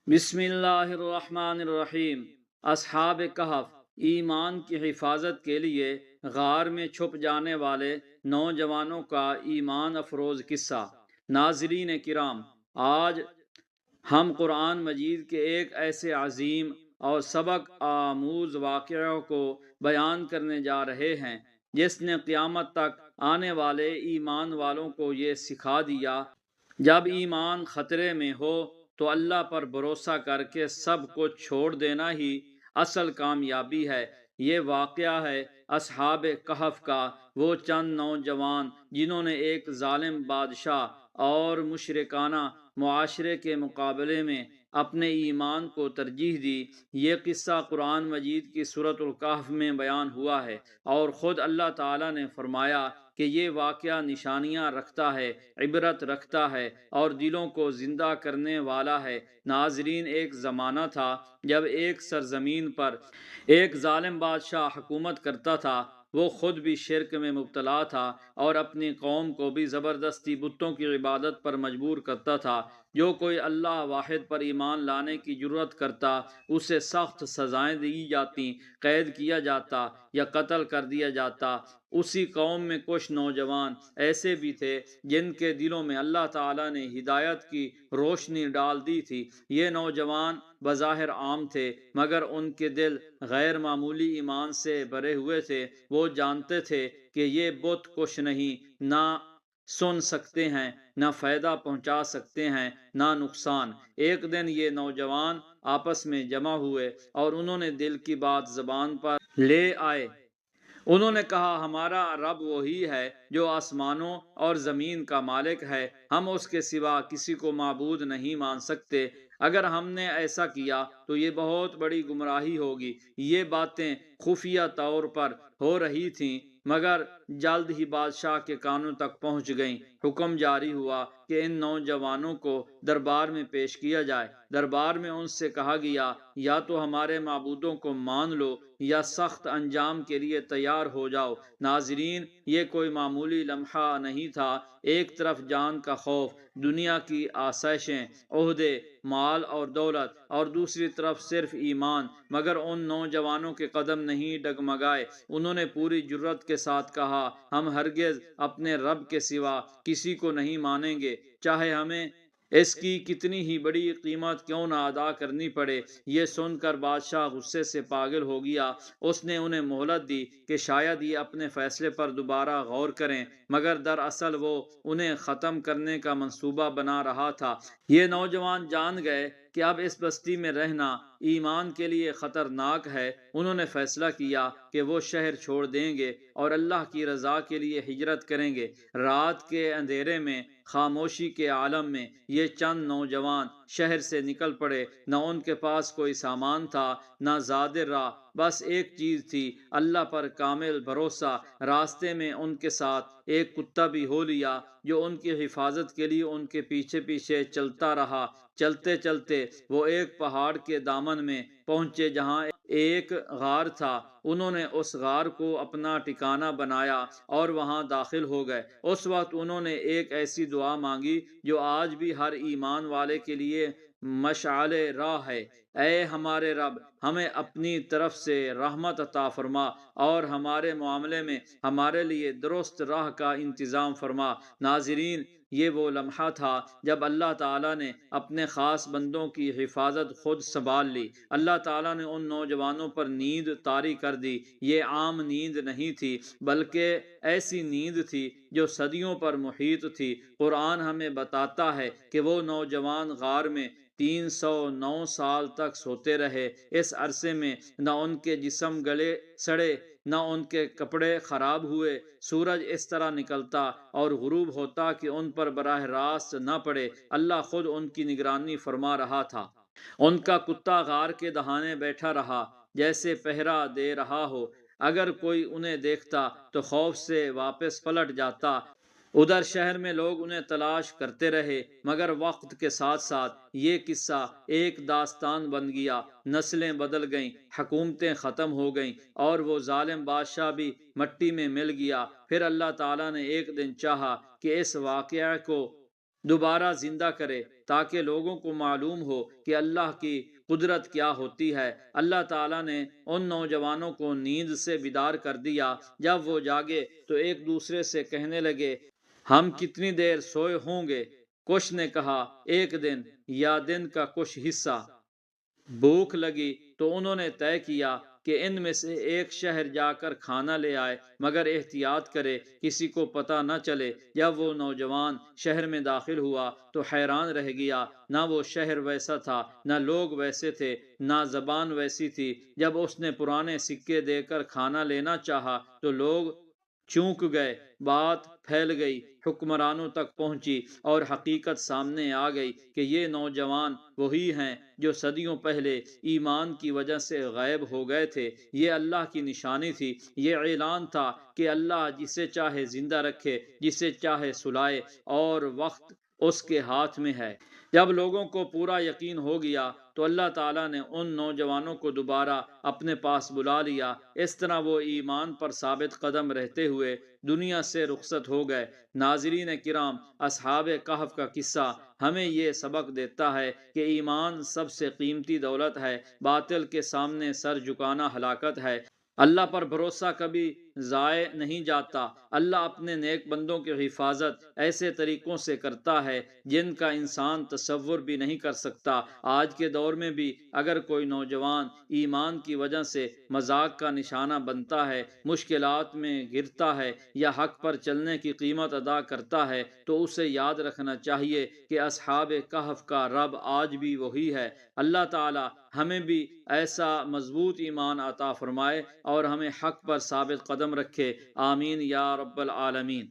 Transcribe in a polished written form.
بسم اللہ الرحمن الرحیم۔ اصحاب کہف ایمان کی حفاظت کے لیے غار میں چھپ جانے والے نوجوانوں کا ایمان افروز قصہ۔ ناظرین کرام، آج ہم قرآن مجید کے ایک ایسے عظیم اور سبق آموز واقعہ کو بیان کرنے جا رہے ہیں جس نے قیامت تک آنے والے ایمان والوں کو یہ سکھا دیا، جب ایمان خطرے میں ہو تو اللہ پر بھروسہ کر کے سب کو چھوڑ دینا ہی اصل کامیابی ہے۔ یہ واقعہ ہے اصحاب کہف کا۔ وہ چند نوجوان جنہوں نے ایک ظالم بادشاہ اور مشرکانہ معاشرے کے مقابلے میں اپنے ایمان کو ترجیح دی۔ یہ قصہ قرآن مجید کی سورۃ الکہف میں بیان ہوا ہے، اور خود اللہ تعالیٰ نے فرمایا کہ یہ واقعہ نشانیاں رکھتا ہے، عبرت رکھتا ہے اور دلوں کو زندہ کرنے والا ہے۔ ناظرین، ایک زمانہ تھا جب ایک سرزمین پر ایک ظالم بادشاہ حکومت کرتا تھا۔ وہ خود بھی شرک میں مبتلا تھا اور اپنی قوم کو بھی زبردستی بتوں کی عبادت پر مجبور کرتا تھا۔ جو کوئی اللہ واحد پر ایمان لانے کی جرات کرتا اسے سخت سزائیں دی جاتی، قید کیا جاتا یا قتل کر دیا جاتا۔ اسی قوم میں کچھ نوجوان ایسے بھی تھے جن کے دلوں میں اللہ تعالیٰ نے ہدایت کی روشنی ڈال دی تھی۔ یہ نوجوان بظاہر عام تھے، مگر ان کے دل غیر معمولی ایمان سے بھرے ہوئے تھے۔ وہ جانتے تھے کہ یہ بت کچھ نہیں، نہ سن سکتے ہیں، نہ فائدہ پہنچا سکتے ہیں، نہ نقصان۔ ایک دن یہ نوجوان آپس میں جمع ہوئے اور انہوں نے دل کی بات زبان پر لے آئے۔ انہوں نے کہا، ہمارا رب وہی ہے جو آسمانوں اور زمین کا مالک ہے، ہم اس کے سوا کسی کو معبود نہیں مان سکتے۔ اگر ہم نے ایسا کیا تو یہ بہت بڑی گمراہی ہوگی۔ یہ باتیں خفیہ طور پر ہو رہی تھیں، مگر جلد ہی بادشاہ کے کانوں تک پہنچ گئیں۔ حکم جاری ہوا کہ ان نوجوانوں کو دربار میں پیش کیا جائے۔ دربار میں ان سے کہا گیا، یا تو ہمارے معبودوں کو مان لو یا سخت انجام کے لیے تیار ہو جاؤ۔ ناظرین، یہ کوئی معمولی لمحہ نہیں تھا۔ ایک طرف جان کا خوف، دنیا کی آسائشیں، عہدے، مال اور دولت، اور دوسری طرف صرف ایمان۔ مگر ان نوجوانوں کے قدم نہیں ڈگمگائے۔ انہوں نے پوری جرات کے ساتھ کہا، ہم ہرگز اپنے رب کے سوا کسی کو نہیں مانیں گے، چاہے ہمیں اس کی کتنی ہی بڑی قیمت کیوں نہ ادا کرنی پڑے۔ یہ سن کر بادشاہ غصے سے پاگل ہو گیا۔ اس نے انہیں مہلت دی کہ شاید یہ اپنے فیصلے پر دوبارہ غور کریں، مگر دراصل وہ انہیں ختم کرنے کا منصوبہ بنا رہا تھا۔ یہ نوجوان جان گئے کہ اب اس بستی میں رہنا ایمان کے لیے خطرناک ہے۔ انہوں نے فیصلہ کیا کہ وہ شہر چھوڑ دیں گے اور اللہ کی رضا کے لیے ہجرت کریں گے۔ رات کے اندھیرے میں، خاموشی کے عالم میں، یہ چند نوجوان شہر سے نکل پڑے۔ نہ ان کے پاس کوئی سامان تھا، نہ زاد راہ، بس ایک چیز تھی، اللہ پر کامل بھروسہ۔ راستے میں ان کے ساتھ ایک کتا بھی ہو لیا جو ان کی حفاظت کے لیے ان کے پیچھے پیچھے چلتا رہا۔ چلتے چلتے وہ ایک پہاڑ کے دامن میں پہنچے جہاں ایک غار تھا۔ انہوں نے اس غار کو اپنا ٹھکانہ بنایا اور وہاں داخل ہو گئے۔ اس وقت انہوں نے ایک ایسی دعا مانگی جو آج بھی ہر ایمان والے کے لیے مشعل راہ ہے۔ اے ہمارے رب، ہمیں اپنی طرف سے رحمت عطا فرما اور ہمارے معاملے میں ہمارے لیے درست راہ کا انتظام فرما۔ ناظرین، یہ وہ لمحہ تھا جب اللہ تعالیٰ نے اپنے خاص بندوں کی حفاظت خود سنبھال لی۔ اللہ تعالیٰ نے ان نوجوانوں پر نیند طاری کر دی۔ یہ عام نیند نہیں تھی، بلکہ ایسی نیند تھی جو صدیوں پر محیط تھی۔ قرآن ہمیں بتاتا ہے کہ وہ نوجوان غار میں 309 سال تک سوتے رہے۔ اس عرصے میں نہ ان کے جسم گلے سڑے، نہ ان کے کپڑے خراب ہوئے۔ سورج اس طرح نکلتا اور غروب ہوتا کہ ان پر براہ راست نہ پڑے۔ اللہ خود ان کی نگرانی فرما رہا تھا۔ ان کا کتا غار کے دہانے بیٹھا رہا، جیسے پہرا دے رہا ہو۔ اگر کوئی انہیں دیکھتا تو خوف سے واپس پلٹ جاتا۔ ادھر شہر میں لوگ انہیں تلاش کرتے رہے، مگر وقت کے ساتھ ساتھ یہ قصہ ایک داستان بن گیا۔ نسلیں بدل گئیں، حکومتیں ختم ہو گئیں، اور وہ ظالم بادشاہ بھی مٹی میں مل گیا۔ پھر اللہ تعالیٰ نے ایک دن چاہا کہ اس واقعہ کو دوبارہ زندہ کرے تاکہ لوگوں کو معلوم ہو کہ اللہ کی قدرت کیا ہوتی ہے۔ اللہ تعالیٰ نے ان نوجوانوں کو نیند سے بیدار کر دیا۔ جب وہ جاگے تو ایک دوسرے سے کہنے لگے، ہم کتنی دیر سوئے ہوں گے؟ کچھ نے کہا، ایک دن یا دن کا کچھ حصہ۔ بھوک لگی تو انہوں نے طے کیا کہ ان میں سے ایک شہر جا کر کھانا لے آئے، مگر احتیاط کرے کسی کو پتہ نہ چلے۔ جب وہ نوجوان شہر میں داخل ہوا تو حیران رہ گیا، نہ وہ شہر ویسا تھا، نہ لوگ ویسے تھے، نہ زبان ویسی تھی۔ جب اس نے پرانے سکے دے کر کھانا لینا چاہا تو لوگ چونک گئے، بات پھیل گئی، حکمرانوں تک پہنچی اور حقیقت سامنے آ گئی کہ یہ نوجوان وہی ہیں جو صدیوں پہلے ایمان کی وجہ سے غائب ہو گئے تھے۔ یہ اللہ کی نشانی تھی، یہ اعلان تھا کہ اللہ جسے چاہے زندہ رکھے، جسے چاہے سلائے، اور وقت اس کے ہاتھ میں ہے۔ جب لوگوں کو پورا یقین ہو گیا تو اللہ تعالیٰ نے ان نوجوانوں کو دوبارہ اپنے پاس بلا لیا۔ اس طرح وہ ایمان پر ثابت قدم رہتے ہوئے دنیا سے رخصت ہو گئے۔ ناظرین کرام، اصحاب کہف کا قصہ ہمیں یہ سبق دیتا ہے کہ ایمان سب سے قیمتی دولت ہے۔ باطل کے سامنے سر جھکانا ہلاکت ہے۔ اللہ پر بھروسہ کبھی ضائع نہیں جاتا۔ اللہ اپنے نیک بندوں کی حفاظت ایسے طریقوں سے کرتا ہے جن کا انسان تصور بھی نہیں کر سکتا۔ آج کے دور میں بھی اگر کوئی نوجوان ایمان کی وجہ سے مذاق کا نشانہ بنتا ہے، مشکلات میں گرتا ہے یا حق پر چلنے کی قیمت ادا کرتا ہے، تو اسے یاد رکھنا چاہیے کہ اصحاب کہف کا رب آج بھی وہی ہے۔ اللہ تعالی ہمیں بھی ایسا مضبوط ایمان عطا فرمائے اور ہمیں حق پر ثابت قدم رکھے۔ آمین یا رب العالمین۔